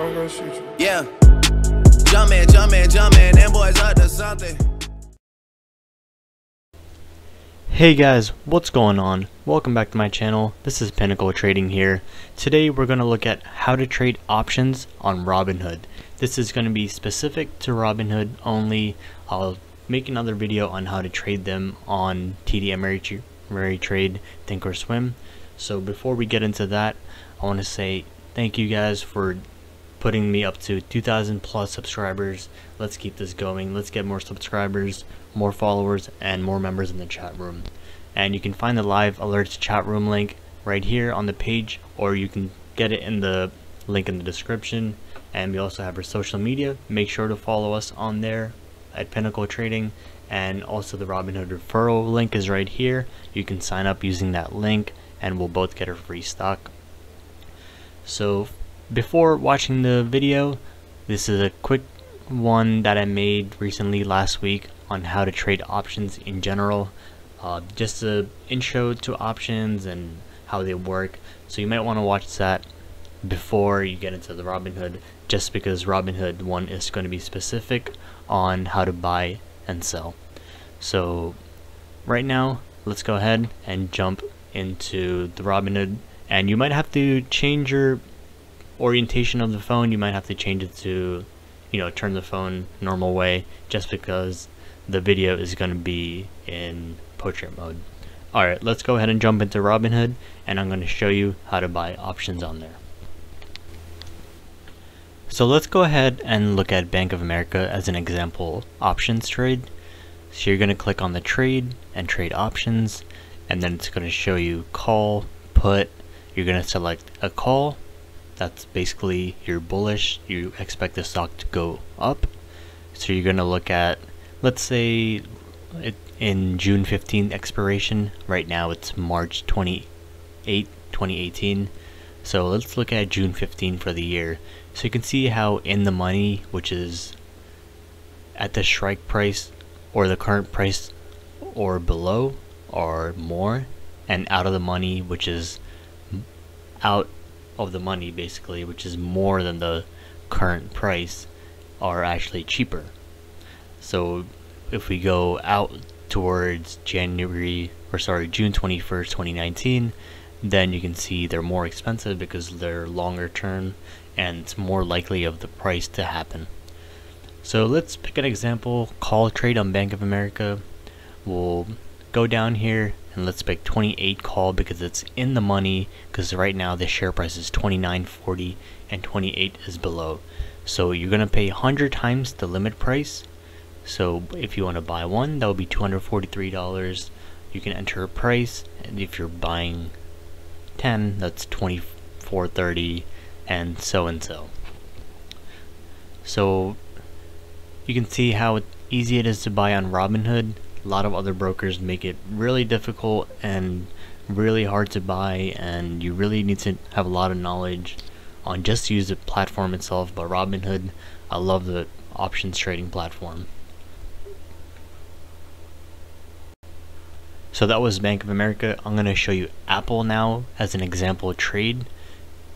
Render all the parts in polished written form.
I'm gonna shoot you. Yeah. Jumpin', them boys up to something. Hey guys, what's going on? Welcome back to my channel. This is Pinnacle Trading here. Today we're going to look at how to trade options on Robinhood. This is going to be specific to Robinhood only. I'll make another video on how to trade them on TD Ameritrade, Thinkorswim. So before we get into that, I want to say thank you guys for putting me up to 2,000 plus subscribers. Let's keep this going. Let's get more subscribers, more followers, and more members in the chat room. And you can find the live alerts chat room link right here on the page, or you can get it in the link in the description. And we also have our social media. Make sure to follow us on there at Pinnacle Trading, and also the Robinhood referral link is right here. You can sign up using that link and we'll both get a free stock. So before watching the video, this is a quick one that I made recently last week on how to trade options in general. Just an intro to options and how they work. So you might want to watch that before you get into the Robinhood, just because Robinhood one is going to be specific on how to buy and sell. So right now, let's go ahead and jump into the Robinhood, and you might have to change your orientation of the phone. You might have to change it to, turn the phone normal way, just because the video is going to be in portrait mode. Alright, let's go ahead and jump into Robinhood, and I'm going to show you how to buy options on there. So let's go ahead and look at Bank of America as an example options trade. So you're going to click on the trade and trade options, and then it's going to show you call, put. You're going to select a call. That's basically you're bullish, you expect the stock to go up. So you're going to look at, let's say in June 15th expiration. Right now it's March 28, 2018. So let's look at June 15 for the year. So you can see how in the money, which is at the strike price or the current price or below or more, and out of the money, which is out of the money basically, which is more than the current price, are actually cheaper. So if we go out towards June 21st, 2019, then you can see they're more expensive because they're longer term and it's more likely of the price to happen. So let's pick an example, call trade on Bank of America. We'll go down here and let's pick 28 call because it's in the money, because right now the share price is $29.40 and 28 is below. So you're gonna pay 100 times the limit price. So if you want to buy one, that would be $243. You can enter a price, and if you're buying 10, that's $24.30, and so. So you can see how easy it is to buy on Robinhood. A lot of other brokers make it really difficult and really hard to buy, and you really need to have a lot of knowledge on just to use the platform itself. But Robinhood, I love the options trading platform. So that was Bank of America. I'm going to show you Apple now as an example trade,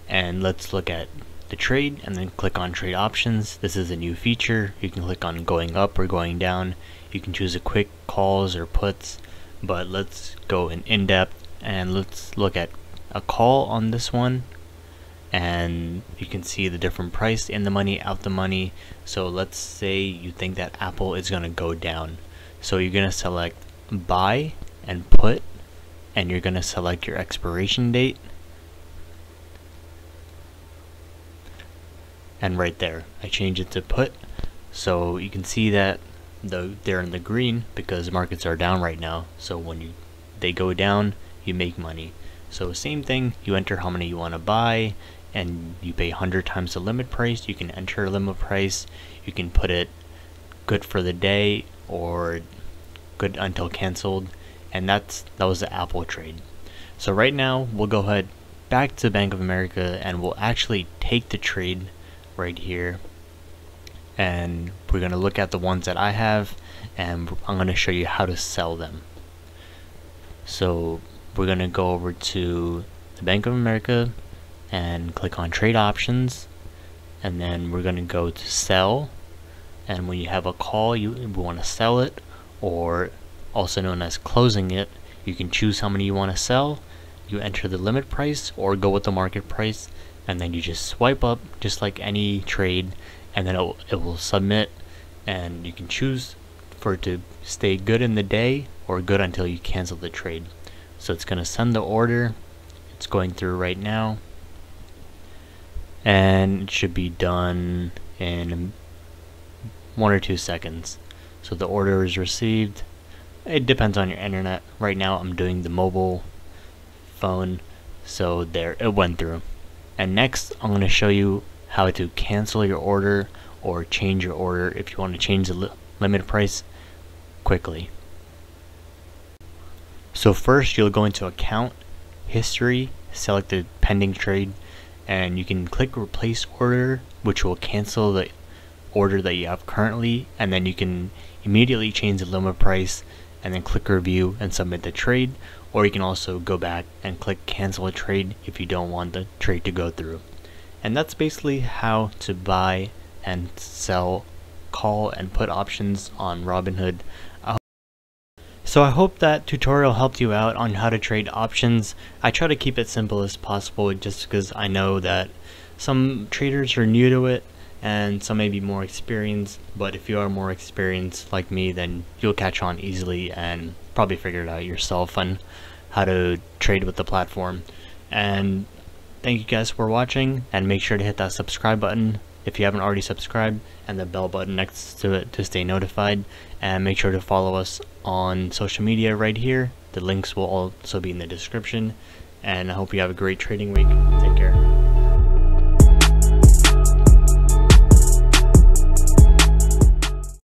and let's look at the trade and then click on trade options. This is a new feature. You can click on going up or going down. You can choose a quick calls or puts, but let's go in depth and let's look at a call on this one, and you can see the different price in the money, out the money. So let's say you think that Apple is going to go down, so you're going to select buy and put, and you're going to select your expiration date, and right there I change it to put. So you can see that they're in the green because markets are down right now. So when they go down, you make money. So same thing, you enter how many you want to buy, and you pay 100 times the limit price. You can enter a limit price. You can put it good for the day or good until canceled, and that was the Apple trade. So right now we'll go ahead back to Bank of America and we'll actually take the trade right here, and we're going to look at the ones that I have, and I'm going to show you how to sell them. So we're going to go over to the Bank of America and click on trade options, and then we're going to go to sell. And when you have a call, you want to sell it, or also known as closing it. You can choose how many you want to sell. You enter the limit price or go with the market price, and then you just swipe up just like any trade, and then it will submit, and you can choose for it to stay good in the day or good until you cancel the trade. So it's going to send the order. It's going through right now, and it should be done in 1 or 2 seconds. So the order is received. It depends on your internet. Right now I'm doing the mobile phone, so there, it went through. And next I'm going to show you how to cancel your order or change your order if you want to change the limit price quickly. So first you'll go into account history, select the pending trade, and you can click replace order, which will cancel the order that you have currently, and then you can immediately change the limit price and then click review and submit the trade. Or you can also go back and click cancel a trade if you don't want the trade to go through. And that's basically how to buy and sell call and put options on Robinhood. So I hope that tutorial helped you out on how to trade options. I try to keep it simple as possible just because I know that some traders are new to it and some may be more experienced, but if you are more experienced like me, then you'll catch on easily and probably figure it out yourself on how to trade with the platform. And thank you guys for watching, and make sure to hit that subscribe button if you haven't already subscribed, and the bell button next to it to stay notified, and make sure to follow us on social media right here. The links will also be in the description, and I hope you have a great trading week. Take care.